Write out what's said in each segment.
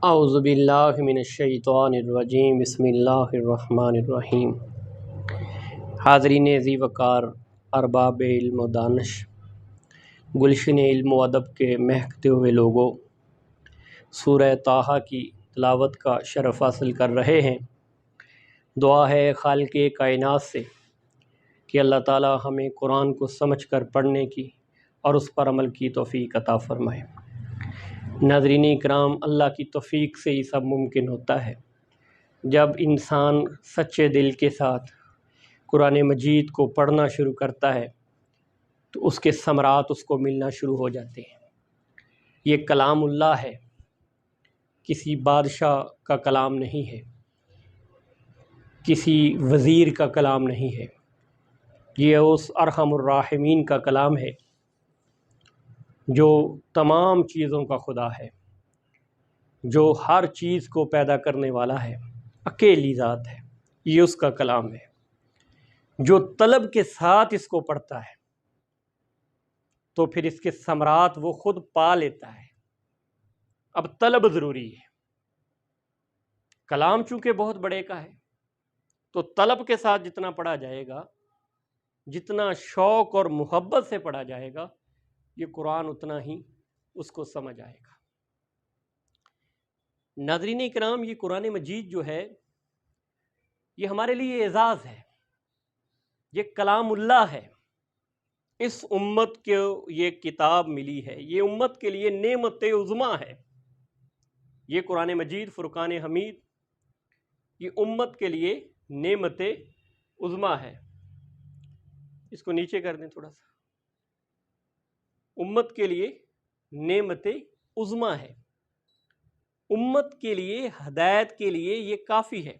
اعوذ باللہ من الشیطان الرجیم بسم اللہ الرحمن الرحیم۔ حاضرین ذی وقار، ارباب علم و دانش، گلشن علم و ادب کے مہکتے ہوئے لوگوں، سورہ طٰہٰ کی تلاوت کا شرف حاصل کر رہے ہیں۔ دعا ہے خالق کائنات سے کہ اللہ تعالی ہمیں قرآن کو سمجھ کر پڑھنے کی اور اس پر عمل کی توفیق عطا فرمائے۔ ناظرین اکرام، اللہ کی توفیق سے یہ سب ممکن ہوتا ہے جب انسان سچے دل کے ساتھ قرآن مجید کو پڑھنا شروع کرتا ہے تو اس کے ثمرات اس کو ملنا شروع ہو جاتے ہیں۔ یہ کلام اللہ ہے، کسی بادشاہ کا کلام نہیں ہے، کسی وزیر کا کلام نہیں ہے، یہ اس ارحم الراحمین کا کلام ہے جو تمام چیزوں کا خدا ہے، جو ہر چیز کو پیدا کرنے والا ہے، اکیلی ذات ہے۔ یہ اس کا کلام ہے، جو طلب کے ساتھ اس کو پڑھتا ہے تو پھر اس کے ثمرات وہ خود پا لیتا ہے۔ اب طلب ضروری ہے، کلام چونکہ بہت بڑے کا ہے تو طلب کے ساتھ جتنا پڑھا جائے گا، جتنا شوق اور محبت سے پڑھا جائے گا، یہ قرآن اتنا ہی اس کو سمجھ آئے گا۔ ناظرین اکرام، یہ قرآن مجید جو ہے یہ ہمارے لیے اعزاز ہے، یہ کلام اللہ ہے۔ اس امت کو یہ کتاب ملی ہے، یہ امت کے لیے نعمت عظمیٰ ہے۔ یہ قرآن مجید فرقان حمید یہ امت کے لیے نعمت عظمیٰ ہے۔ اس کو نیچے کر دیں تھوڑا سا۔ امت کے لیے نعمت عظمیٰ ہے، امت کے لیے ہدایت کے لیے یہ کافی ہے۔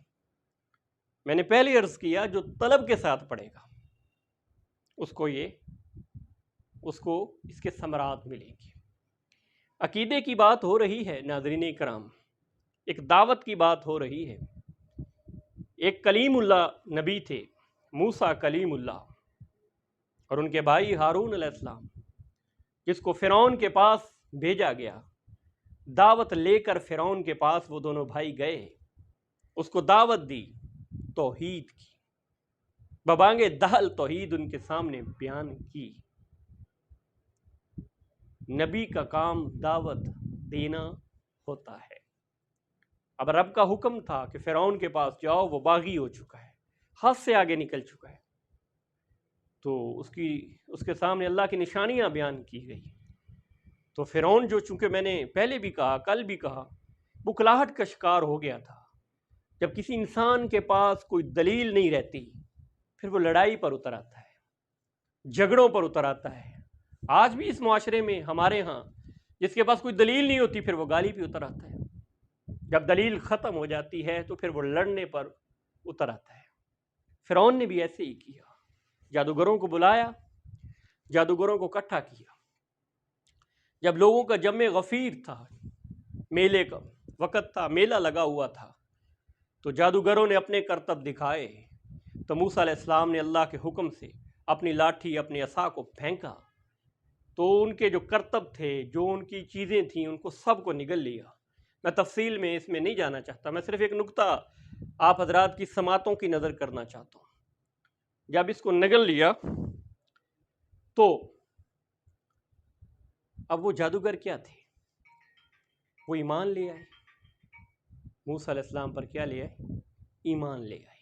میں نے پہلے عرض کیا، جو طلب کے ساتھ پڑھے گا اس کو اس کے ثمرات ملیں گے۔ عقیدے کی بات ہو رہی ہے ناظرین اکرام، ایک دعوت کی بات ہو رہی ہے۔ ایک کلیم اللہ نبی تھے، موسیٰ کلیم اللہ، اور ان کے بھائی ہارون علیہ السلام، جس کو فرعون کے پاس بھیجا گیا۔ دعوت لے کر فرعون کے پاس وہ دونوں بھائی گئے، اس کو دعوت دی توحید کی، ببانگ دہل توحید ان کے سامنے بیان کی۔ نبی کا کام دعوت دینا ہوتا ہے۔ اب رب کا حکم تھا کہ فرعون کے پاس جاؤ، وہ باغی ہو چکا ہے، حد سے آگے نکل چکا ہے، تو اس کے سامنے اللہ کی نشانیاں بیان کی گئی۔ تو فرعون جو، چونکہ میں نے پہلے بھی کہا، کل بھی کہا، بکلاہٹ کا شکار ہو گیا تھا۔ جب کسی انسان کے پاس کوئی دلیل نہیں رہتی پھر وہ لڑائی پر اتر آتا ہے، جھگڑوں پر اتر آتا ہے۔ آج بھی اس معاشرے میں ہمارے ہاں جس کے پاس کوئی دلیل نہیں ہوتی پھر وہ گالی پہ اتر آتا ہے، جب دلیل ختم ہو جاتی ہے تو پھر وہ لڑنے پر اتر آتا ہے۔ فرعون نے بھی ایسے ہی کیا، جادوگروں کو بلایا، جادوگروں کو اکٹھا کیا۔ جب لوگوں کا جمع غفیر تھا، میلے کا وقت تھا، میلہ لگا ہوا تھا، تو جادوگروں نے اپنے کرتب دکھائے۔ تو موسیٰ علیہ السلام نے اللہ کے حکم سے اپنی لاٹھی، اپنی عصا کو پھینکا، تو ان کے جو کرتب تھے، جو ان کی چیزیں تھیں، ان کو سب کو نگل لیا۔ میں تفصیل میں اس میں نہیں جانا چاہتا، میں صرف ایک نقطہ آپ حضرات کی سماعتوں کی نظر کرنا چاہتا ہوں۔ جب اس کو نگل لیا تو اب وہ جادوگر کیا تھے؟ وہ ایمان لے آئے، موسیٰ علیہ السلام پر کیا لے آئے؟ ایمان لے آئے۔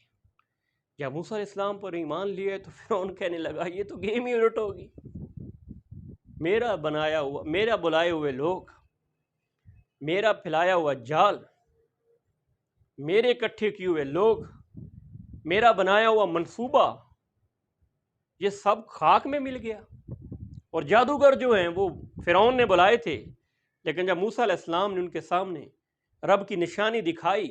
جب موسیٰ علیہ السلام پر ایمان لے آئے تو فرعون کہنے لگا یہ تو گیم ہی الٹ ہوگی، میرا بنایا ہوا، میرا بلائے ہوئے لوگ، میرا پھیلایا ہوا جال، میرے اکٹھے کیے ہوئے لوگ، میرا بنایا ہوا منصوبہ، یہ سب خاک میں مل گیا۔ اور جادوگر جو ہیں وہ فرعون نے بلائے تھے، لیکن جب موسیٰ علیہ السلام نے ان کے سامنے رب کی نشانی دکھائی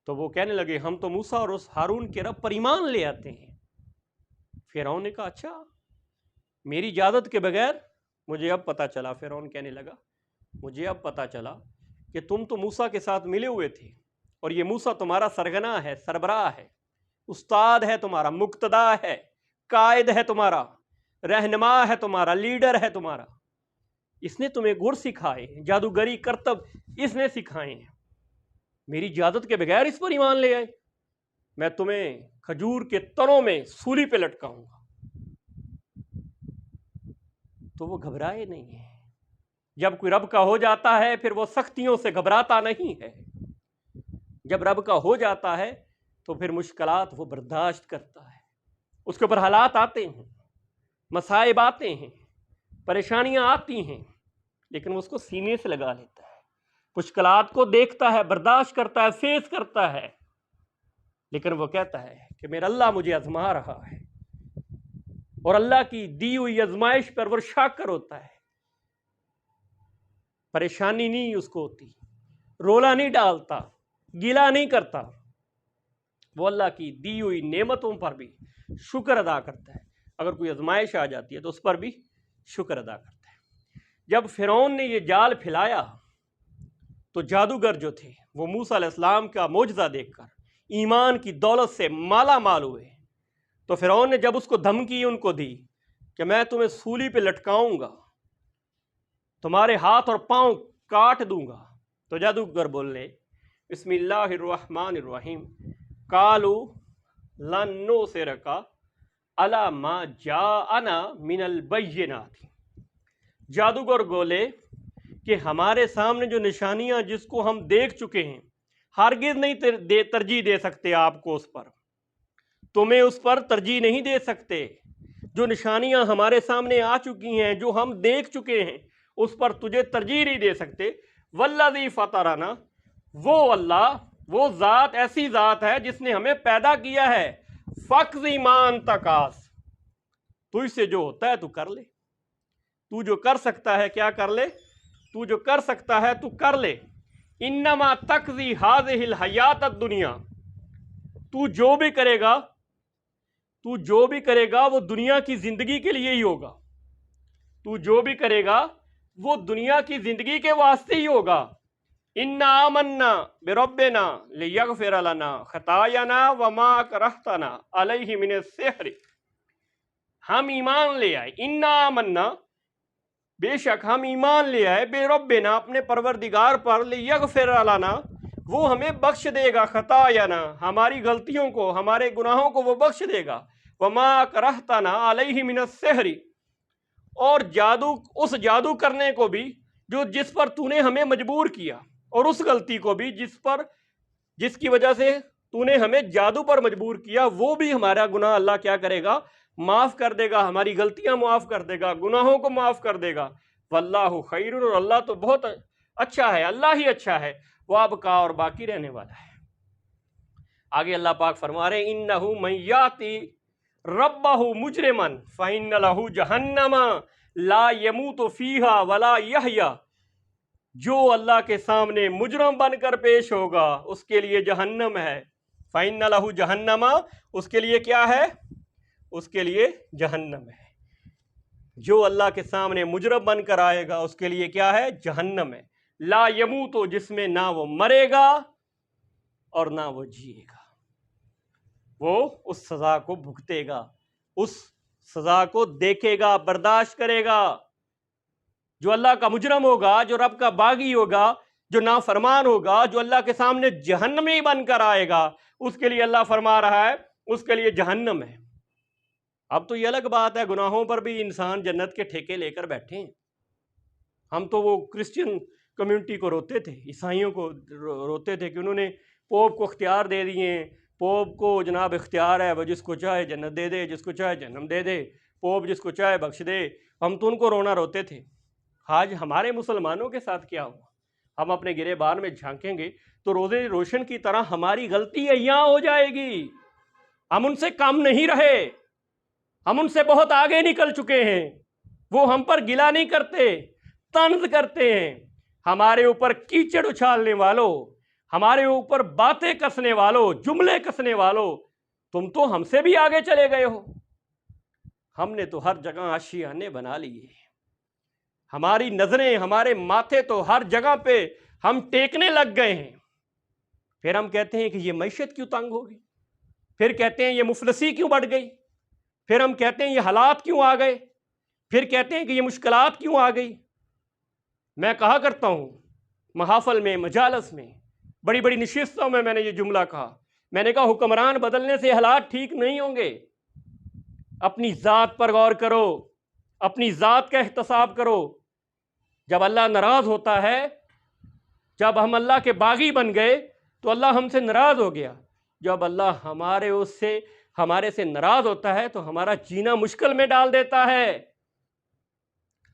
تو وہ کہنے لگے ہم تو موسیٰ اور اس ہارون کے رب پر ایمان لے آتے ہیں۔ فرعون نے کہا اچھا، میری اجازت کے بغیر؟ مجھے اب پتہ چلا، فرعون کہنے لگا مجھے اب پتہ چلا کہ تم تو موسیٰ کے ساتھ ملے ہوئے تھے، اور یہ موسیٰ تمہارا سرغنہ ہے، سربراہ ہے، استاد ہے تمہارا، مقتدا ہے، قائد ہے تمہارا، رہنما ہے تمہارا، لیڈر ہے تمہارا۔ اس نے تمہیں گر سکھائے ہیں، جادوگری کرتب اس نے سکھائے ہیں، میری اجازت کے بغیر اس پر ایمان لے آئے، میں تمہیں کھجور کے تنوں میں سولی پہ لٹکاؤں گا۔ تو وہ گھبرائے نہیں ہے۔ جب کوئی رب کا ہو جاتا ہے پھر وہ سختیوں سے گھبراتا نہیں ہے۔ جب رب کا ہو جاتا ہے تو پھر مشکلات وہ برداشت کرتا ہے، اس کے اوپر حالات آتے ہیں، مصائب آتے ہیں، پریشانیاں آتی ہیں، لیکن وہ اس کو سینے سے لگا لیتا ہے، مشکلات کو دیکھتا ہے، برداشت کرتا ہے، فیس کرتا ہے، لیکن وہ کہتا ہے کہ میرا اللہ مجھے آزما رہا ہے، اور اللہ کی دی ہوئی آزمائش پر وہ شاکر ہوتا ہے، پریشانی نہیں اس کو ہوتی، رولا نہیں ڈالتا، گیلا نہیں کرتا، وہ اللہ کی دی ہوئی نعمتوں پر بھی شکر ادا کرتا ہے، اگر کوئی آزمائش آ جاتی ہے تو اس پر بھی شکر ادا کرتا ہے۔ جب فرعون نے یہ جال پھیلایا تو جادوگر جو تھے وہ موسیٰ علیہ السلام کا معجزہ دیکھ کر ایمان کی دولت سے مالا مال ہوئے، تو فرعون نے جب اس کو دھمکی ان کو دی کہ میں تمہیں سولی پہ لٹکاؤں گا، تمہارے ہاتھ اور پاؤں کاٹ دوں گا، تو جادوگر بولے بسم اللہ الرحمن الرحیم قالوا لن نؤثرک علی ما جاءنا من البینات، جادوگر بولے کہ ہمارے سامنے جو نشانیاں جس کو ہم دیکھ چکے ہیں ہرگز نہیں ترجیح دے سکتے، آپ کو اس پر، تمہیں اس پر ترجیح نہیں دے سکتے، جو نشانیاں ہمارے سامنے آ چکی ہیں، جو ہم دیکھ چکے ہیں، اس پر تجھے ترجیح نہیں دے سکتے۔ والذی فطرنا، وہ اللہ، وہ ذات ایسی ذات ہے جس نے ہمیں پیدا کیا ہے، فقضی ما انت قاض، تجھ سے جو ہوتا ہے تو کر لے، تو جو کر سکتا ہے کیا کر لے، تو جو کر سکتا ہے تو کر لے، انما تقضی ہذہ الحیات الدنیا، تو جو بھی کرے گا وہ دنیا کی زندگی کے لیے ہی ہوگا، تو جو بھی کرے گا وہ دنیا کی زندگی کے واسطے ہی ہوگا۔ انا آمنا بربنا لیغفر لنا خطایانا وما اکرہتنا علیہ من السحر، ہم ایمان لے آئے، انا آمنا، بے شک ہم ایمان لے آئے، بے ربنا، اپنے پروردگار پر، لیغفر لنا، وہ ہمیں بخش دے گا، خطایانا، ہماری غلطیوں کو، ہمارے گناہوں کو وہ بخش دے گا، وما اکرہتنا علیہ من السحر، اور اس جادو کرنے کو بھی جس پر تو نے ہمیں مجبور کیا، اور اس غلطی کو بھی جس کی وجہ سے تو نے ہمیں جادو پر مجبور کیا، وہ بھی ہمارا گناہ اللہ کیا کرے گا، معاف کر دے گا، ہماری غلطیاں معاف کر دے گا، گناہوں کو معاف کر دے گا۔ واللہ خیر، اور اللہ تو بہت اچھا ہے، اللہ ہی اچھا ہے، وہ ابقا، اور باقی رہنے والا ہے۔ آگے اللہ پاک فرما رہے ہیں انہ من یاتی ربہ مجرما فإن لہ جہنم لا یموت فیہا ولا یحیا، جو اللہ کے سامنے مجرم بن کر پیش ہوگا اس کے لیے جہنم ہے، فإن لہ جہنم، اس کے لیے کیا ہے، اس کے لیے جہنم ہے، جو اللہ کے سامنے مجرم بن کر آئے گا اس کے لیے کیا ہے، جہنم ہے، لا یموت، جس میں نہ وہ مرے گا اور نہ وہ جیے گا، وہ اس سزا کو بھگتے گا، اس سزا کو دیکھے گا، برداشت کرے گا۔ جو اللہ کا مجرم ہوگا، جو رب کا باغی ہوگا، جو نافرمان ہوگا، جو اللہ کے سامنے جہنمی بن کر آئے گا، اس کے لیے اللہ فرما رہا ہے اس کے لیے جہنم ہے۔ اب تو یہ الگ بات ہے، گناہوں پر بھی انسان جنت کے ٹھیکے لے کر بیٹھے ہیں۔ ہم تو وہ کرسچن کمیونٹی کو روتے تھے، عیسائیوں کو روتے تھے کہ انہوں نے پوپ کو اختیار دے دیے ہیں، پوپ کو جناب اختیار ہے، وہ جس کو چاہے جنت دے دے، جس کو چاہے جہنم دے دے، پوپ جس کو چاہے بخش دے۔ ہم تو ان کو رونا روتے تھے۔ آج ہمارے مسلمانوں کے ساتھ کیا ہوا؟ ہم اپنے گرے بان میں جھانکیں گے تو روزے روشن کی طرح ہماری غلطی عیاں ہو جائے گی۔ ہم ان سے کم نہیں رہے، ہم ان سے بہت آگے نکل چکے ہیں۔ وہ ہم پر گلہ نہیں کرتے، طنز کرتے ہیں۔ ہمارے اوپر کیچڑ اچھالنے والوں، ہمارے اوپر باتیں کسنے والوں، جملے کسنے والوں، تم تو ہم سے بھی آگے چلے گئے ہو۔ ہم نے تو ہر جگہ آشیانے بنا لیے، ہماری نظریں، ہمارے ماتھے تو ہر جگہ پہ ہم ٹیکنے لگ گئے ہیں۔ پھر ہم کہتے ہیں کہ یہ معیشت کیوں تنگ ہوگی، پھر کہتے ہیں یہ مفلسی کیوں بڑھ گئی، پھر ہم کہتے ہیں یہ حالات کیوں آ گئے، پھر کہتے ہیں کہ یہ مشکلات کیوں آ گئی۔ میں کہا کرتا ہوں محافل میں، مجالس میں، بڑی بڑی نشستوں میں نے یہ جملہ کہا، میں نے کہا حکمران بدلنے سے حالات ٹھیک نہیں ہوں گے۔ اپنی ذات پر غور کرو، اپنی ذات کا احتساب کرو۔ جب اللہ ناراض ہوتا ہے، جب ہم اللہ کے باغی بن گئے تو اللہ ہم سے ناراض ہو گیا۔ جب اللہ ہمارے سے ناراض ہوتا ہے تو ہمارا جینا مشکل میں ڈال دیتا ہے۔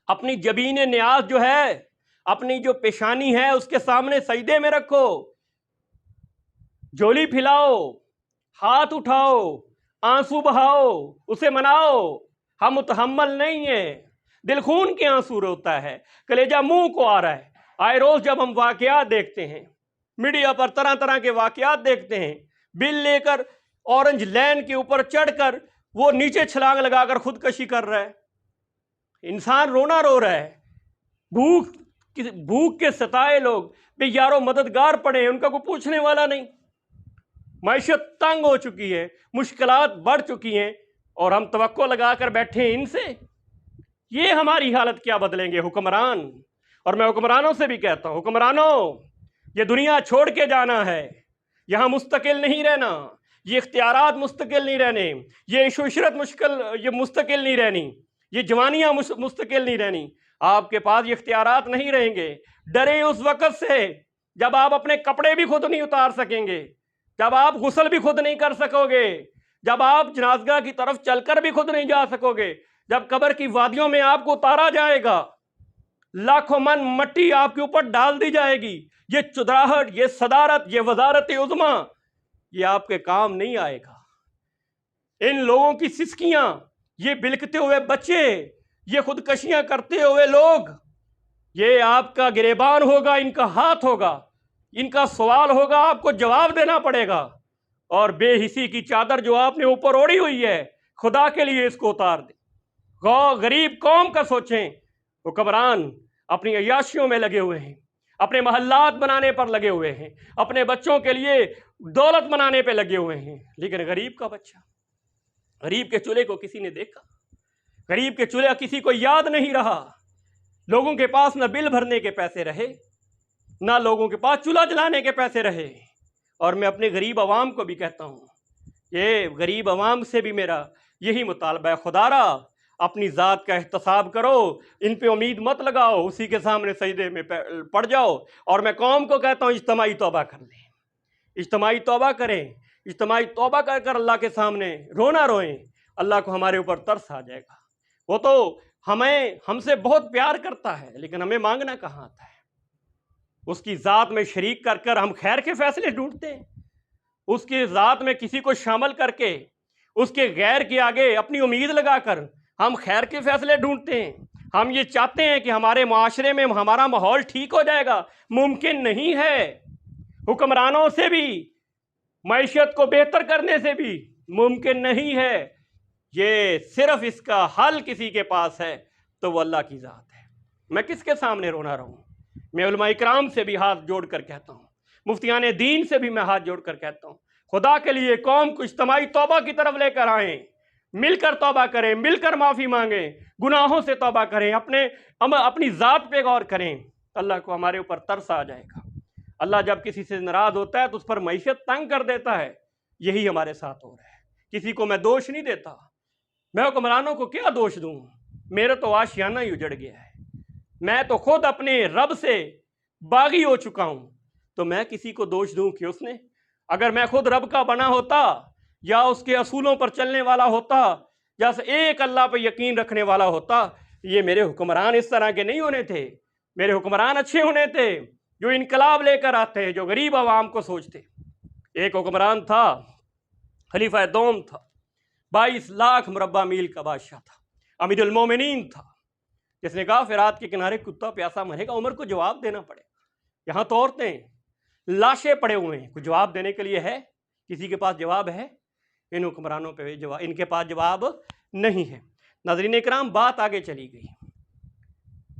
اپنی جبین نیاز جو ہے، اپنی جو پیشانی ہے اس کے سامنے سجدے میں رکھو، جھولی پھیلاؤ، ہاتھ اٹھاؤ، آنسو بہاؤ، اسے مناؤ۔ ہم متحمل نہیں ہیں، دل خون کے آنسو روتا ہے، کلیجہ منہ کو آ رہا ہے۔ آئے روز جب ہم واقعات دیکھتے ہیں، میڈیا پر طرح طرح کے واقعات دیکھتے ہیں، بل لے کر اورنج لین کے اوپر چڑھ کر وہ نیچے چھلانگ لگا کر خودکشی کر رہا ہے، انسان رونا رو رہا ہے، بھوک کے ستائے لوگ بے یارو مددگار پڑے ہیں، ان کا کوئی پوچھنے والا نہیں۔ معیشت تنگ ہو چکی ہے، مشکلات بڑھ چکی ہیں، اور ہم توقع لگا کر بیٹھے ہیں ان سے۔ یہ ہماری حالت کیا بدلیں گے حکمران؟ اور میں حکمرانوں سے بھی کہتا ہوں، حکمرانوں یہ دنیا چھوڑ کے جانا ہے، یہاں مستقل نہیں رہنا، یہ اختیارات مستقل نہیں رہنے، یہ عیش و عشرت مستقل نہیں رہنی، یہ جوانیاں مستقل نہیں رہنی، آپ کے پاس یہ اختیارات نہیں رہیں گے۔ ڈرے اس وقت سے جب آپ اپنے کپڑے بھی خود نہیں اتار سکیں گے، جب آپ غسل بھی خود نہیں کر سکو گے، جب آپ جنازگاہ کی طرف چل کر بھی خود نہیں جا سکو گے، جب قبر کی وادیوں میں آپ کو اتارا جائے گا، لاکھوں من مٹی آپ کے اوپر ڈال دی جائے گی، یہ چدراہٹ، یہ صدارت، یہ وزارت عظمیٰ، یہ آپ کے کام نہیں آئے گا۔ ان لوگوں کی سسکیاں، یہ بلکتے ہوئے بچے، یہ خودکشیاں کرتے ہوئے لوگ، یہ آپ کا گریبان ہوگا، ان کا ہاتھ ہوگا، ان کا سوال ہوگا، آپ کو جواب دینا پڑے گا۔ اور بے حسی کی چادر جو آپ نے اوپر اوڑھی ہوئی ہے، خدا کے لیے اس کو اتار دیں۔ غریب قوم کا سوچیں۔ حکمران اپنی عیاشیوں میں لگے ہوئے ہیں، اپنے محلات بنانے پر لگے ہوئے ہیں، اپنے بچوں کے لیے دولت بنانے پہ لگے ہوئے ہیں، لیکن غریب کا بچہ، غریب کے چولہے کو کسی نے دیکھا؟ غریب کے چولہا کسی کو یاد نہیں رہا۔ لوگوں کے پاس نہ بل بھرنے کے پیسے رہے، نہ لوگوں کے پاس چولہا جلانے کے پیسے رہے۔ اور میں اپنے غریب عوام کو بھی کہتا ہوں، یہ غریب عوام سے بھی میرا یہی مطالبہ ہے، خدا را اپنی ذات کا احتساب کرو، ان پہ امید مت لگاؤ، اسی کے سامنے سجدے میں پڑ جاؤ۔ اور میں قوم کو کہتا ہوں اجتماعی توبہ کر لیں، اجتماعی توبہ کریں، اجتماعی توبہ کر کر اللہ کے سامنے رونا روئیں، اللہ کو ہمارے اوپر ترس آ جائے گا۔ وہ تو ہم سے بہت پیار کرتا ہے، لیکن ہمیں مانگنا کہاں آتا ہے؟ اس کی ذات میں شریک کر کر ہم خیر کے فیصلے ڈھونڈتے ہیں، اس کی ذات میں کسی کو شامل کر کے اس کے غیر کے آگے اپنی امید لگا کر ہم خیر کے فیصلے ڈھونڈتے ہیں۔ ہم یہ چاہتے ہیں کہ ہمارے معاشرے میں ہمارا ماحول ٹھیک ہو جائے گا، ممکن نہیں ہے۔ حکمرانوں سے بھی، معیشت کو بہتر کرنے سے بھی ممکن نہیں ہے۔ یہ صرف اس کا حل کسی کے پاس ہے تو وہ اللہ کی ذات ہے۔ میں کس کے سامنے رونا رہوں؟ میں علماء اکرام سے بھی ہاتھ جوڑ کر کہتا ہوں، مفتیان دین سے بھی میں ہاتھ جوڑ کر کہتا ہوں، خدا کے لیے قوم کو اجتماعی توبہ کی طرف لے کر آئیں، مل کر توبہ کریں، مل کر معافی مانگیں، گناہوں سے توبہ کریں، اپنی ذات پہ غور کریں۔ اللہ کو ہمارے اوپر ترس آ جائے گا۔ اللہ جب کسی سے ناراض ہوتا ہے تو اس پر معیشت تنگ کر دیتا ہے۔ یہی ہمارے ساتھ ہو رہا ہے۔ کسی کو میں دوش نہیں دیتا، میں حکمرانوں کو کیا دوش دوں؟ میرا تو آشیانہ ہی اجڑ گیا ہے، میں تو خود اپنے رب سے باغی ہو چکا ہوں، تو میں کسی کو دوش دوں کہ اس نے؟ اگر میں خود رب کا بنا ہوتا، یا اس کے اصولوں پر چلنے والا ہوتا، یا ایک اللہ پہ یقین رکھنے والا ہوتا، یہ میرے حکمران اس طرح کے نہیں ہونے تھے۔ میرے حکمران اچھے ہونے تھے، جو انقلاب لے کر آتے، جو غریب عوام کو سوچتے۔ ایک حکمران تھا، خلیفہ دوم تھا، 22 لاکھ مربع میل کا بادشاہ تھا، امیر المومنین تھا، جس نے کہا فرات کے کنارے کتا پیاسا مرے گا، عمر کو جواب دینا پڑے گا۔ یہاں تو عورتیں لاشیں پڑے ہوئے ہیں، کوئی جواب دینے کے لیے ہے؟ کسی کے پاس جواب ہے؟ ان حکمرانوں پہ ان کے پاس جواب نہیں ہے۔ ناظرین اکرام، بات آگے چلی گئی،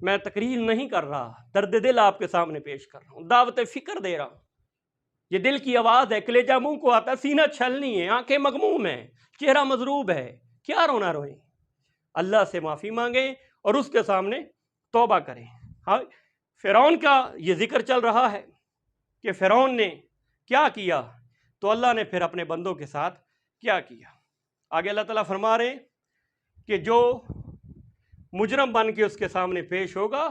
میں تقریر نہیں کر رہا، درد دل آپ کے سامنے پیش کر رہا ہوں، دعوت فکر دے رہا ہوں۔ یہ دل کی آواز ہے، کلیجہ منہ کو آتا ہے، سینہ چھلنی ہے، آنکھیں مغموم ہیں، چہرہ مضروب ہے، کیا رونا روئیں؟ اللہ سے معافی مانگیں اور اس کے سامنے توبہ کریں۔ ہاں، فرعون کا یہ ذکر چل رہا ہے کہ فرعون نے کیا کیا، تو اللہ نے پھر اپنے بندوں کے ساتھ کیا کیا۔ آگے اللہ تعالیٰ فرما رہے ہیں کہ جو مجرم بن کے اس کے سامنے پیش ہوگا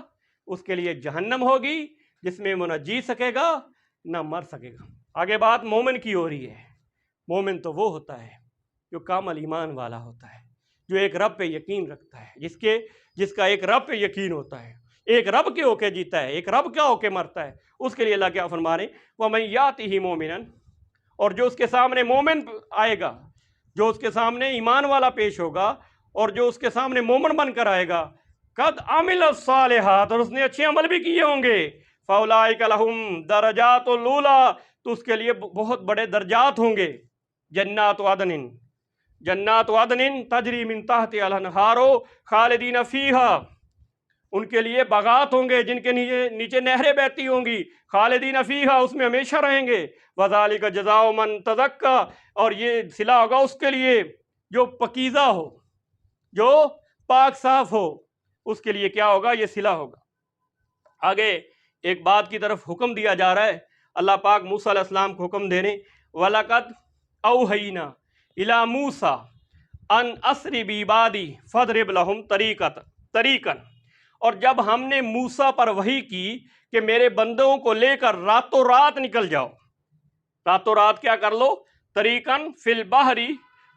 اس کے لیے جہنم ہوگی، جس میں وہ نہ جی سکے گا نہ مر سکے گا۔ آگے بات مومن کی ہو رہی ہے۔ مومن تو وہ ہوتا ہے جو کامل ایمان والا ہوتا ہے، جو ایک رب پہ یقین رکھتا ہے، جس کا ایک رب پہ یقین ہوتا ہے، ایک رب کے ہو کے جیتا ہے، ایک رب کا ہو کے مرتا ہے۔ اس کے لیے اللہ کیا فرما رہے ہیں، وَمَن يَأْتِهِ مُؤْمِنًا، اور جو اس کے سامنے مومن آئے گا، جو اس کے سامنے ایمان والا پیش ہوگا اور جو اس کے سامنے مومن بن کر آئے گا، قد عمل الصالحات، اور اس نے اچھے عمل بھی کیے ہوں گے، فَأُولَٰئِكَ لَهُمْ دَرَجَاتُ الْأُولَىٰ، تو اس کے لیے بہت بڑے درجات ہوں گے، جنات عدن تجری من تحتها الانہار خالدین فیہا، ان کے لیے باغات ہوں گے جن کے نیچے نہریں بہتی ہوں گی، خالدین فیہا، اس میں ہمیشہ رہیں گے، وذالک جزاء من تزکا، اور یہ صلہ ہوگا اس کے لیے جو پاکیزہ ہو، جو پاک صاف ہو، اس کے لیے کیا ہوگا، یہ صلہ ہوگا۔ آگے ایک بات کی طرف حکم دیا جا رہا ہے، اللہ پاک موسیٰ علیہ السلام کو حکم دے رہے ہیں، وَلَقَدْ أَوْحَيْنَا إِلَىٰ مُوسَىٰ أَنْ أَسْرِ بِعِبَادِي فَاضْرِبْ لَهُمْ طَرِيقًا، اور جب ہم نے موسیٰ پر وحی کی کہ میرے بندوں کو لے کر راتوں رات نکل جاؤ، راتوں رات کیا کر لو، طریقاً فی البحر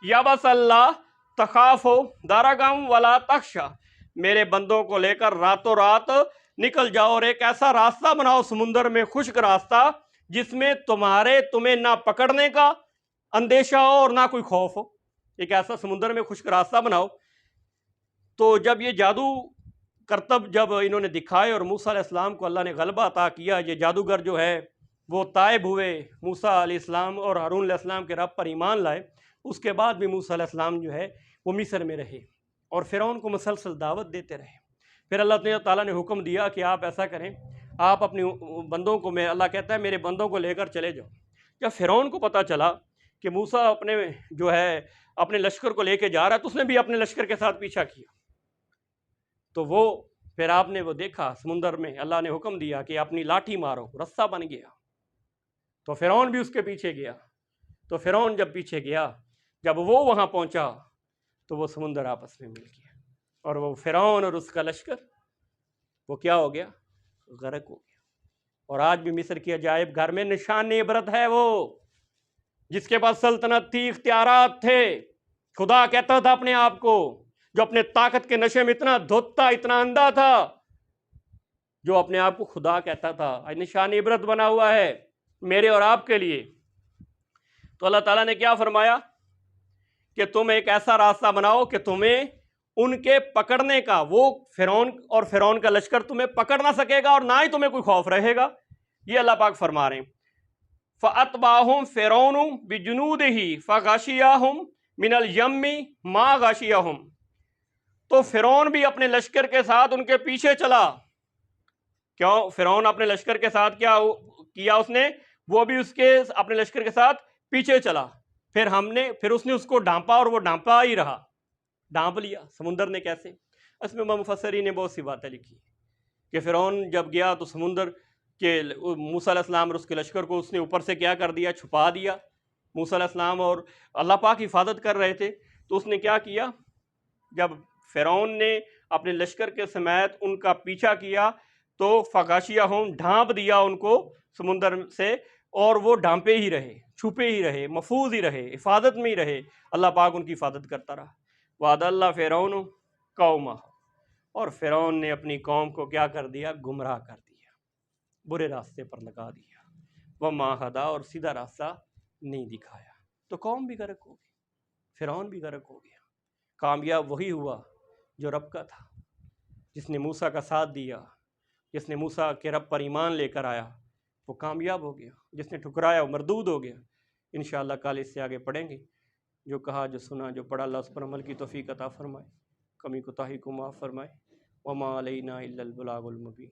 یبس اللہ تخافوا درقا ولا تخشوا، میرے بندوں کو لے کر راتوں رات نکل جاؤ اور ایک ایسا راستہ بناؤ سمندر میں، خشک راستہ، جس میں تمہیں نہ پکڑنے کا اندیشہ ہو اور نہ کوئی خوف ہو، ایک ایسا سمندر میں خشک راستہ بناؤ۔ تو جب یہ جادو کرتب جب انہوں نے دکھائے اور موسیٰ علیہ السلام کو اللہ نے غلبہ عطا کیا، یہ جادوگر جو ہے وہ تائب ہوئے، موسیٰ علیہ السلام اور ہارون علیہ السلام کے رب پر ایمان لائے، اس کے بعد بھی موسیٰ علیہ السلام جو ہے وہ مصر میں رہے اور فرعون کو مسلسل دعوت دیتے رہے۔ پھر اللہ تعالیٰ نے حکم دیا کہ آپ ایسا کریں، آپ اپنے بندوں کو، اللہ کہتا ہے میرے بندوں کو لے کر چلے جاؤ۔ جب فرعون کو پتہ چلا کہ موسیٰ اپنے لشکر کو لے کے جا رہا ہے، تو اس نے بھی اپنے لشکر کے ساتھ پیچھا کیا، تو پھر آپ نے وہ دیکھا سمندر میں، اللہ نے حکم دیا کہ اپنی لاٹھی مارو، رسہ بن گیا، تو فرعون بھی اس کے پیچھے گیا۔ تو فرعون جب پیچھے گیا، جب وہ وہاں پہنچا تو وہ سمندر آپس میں مل گیا، اور وہ فرعون اور اس کا لشکر وہ کیا ہو گیا، غرق ہو گیا۔ اور آج بھی مصر کی عجائب گھر میں نشان عبرت ہے وہ، جس کے پاس سلطنت تھی، اختیارات تھے، خدا کہتا تھا اپنے آپ کو، جو اپنے طاقت کے نشے میں اتنا دھوتا، اتنا اندھا تھا، جو اپنے آپ کو خدا کہتا تھا، آج نشان عبرت بنا ہوا ہے میرے اور آپ کے لیے۔ تو اللہ تعالیٰ نے کیا فرمایا کہ تم ایک ایسا راستہ بناؤ کہ تمہیں ان کے پکڑنے کا، وہ فرعون کا لشکر تمہیں پکڑ نہ سکے گا اور نہ ہی تمہیں کوئی خوف رہے گا۔ یہ اللہ پاک فرما رہے ہیں، فَأَتْبَعَهُمْ فِرْعَوْنُ بِجُنُودِهِ فَغَشِيَهُمْ مِنَ الْيَمِّ مَا غَشِيَهُمْ، تو فرعون بھی اپنے لشکر کے ساتھ ان کے پیچھے چلا۔ کیوں فرعون اپنے لشکر کے ساتھ کیا کیا اس نے، وہ بھی اس کے اپنے لشکر کے ساتھ پیچھے چلا، پھر اس نے اس کو ڈھانپا اور وہ ڈھانپا ہی رہا، ڈھانپ لیا۔ سمندر نے کیسے، اس میں مفسرین نے بہت سی باتیں لکھی کہ فرعون جب گیا تو سمندر کے موسیٰ علیہ السلام اور اس کے لشکر کو اس نے اوپر سے کیا کر دیا، چھپا دیا۔ موسیٰ علیہ السلام اور اللہ پاک حفاظت کر رہے تھے، تو اس نے کیا کیا، جب فرعون نے اپنے لشکر کے سمیت ان کا پیچھا کیا تو فغاشیہم، ڈھانپ دیا ان کو سمندر سے، اور وہ ڈھانپے ہی رہے، چھپے ہی رہے، محفوظ ہی رہے، حفاظت میں ہی رہے، اللہ پاک ان کی حفاظت کرتا رہا۔ وَأَضَلَّ فِرْعَوْنُ قَوْمَهُ، اور فرعون نے اپنی قوم کو کیا کر دیا، گمراہ کر دیا، برے راستے پر لگا دیا، وَمَا هَدَىٰ، اور سیدھا راستہ نہیں دکھایا، تو قوم بھی غرق ہو گئی، فرعون بھی غرق ہو گیا۔ کامیاب وہی ہوا جو رب کا تھا، جس نے موسیٰ کا ساتھ دیا، جس نے موسیٰ کے رب پر ایمان لے کر آیا، وہ کامیاب ہو گیا، جس نے ٹھکرایا وہ مردود ہو گیا۔ انشاءاللہ کل اس سے آگے پڑھیں گے، جو کہا، جو سنا، جو پڑھا، اللہ اس پر عمل کی توفیق عطا فرمائے، کمی کوتاہی کو معاف فرمائے۔ وما علینا الا البلاغ المبین۔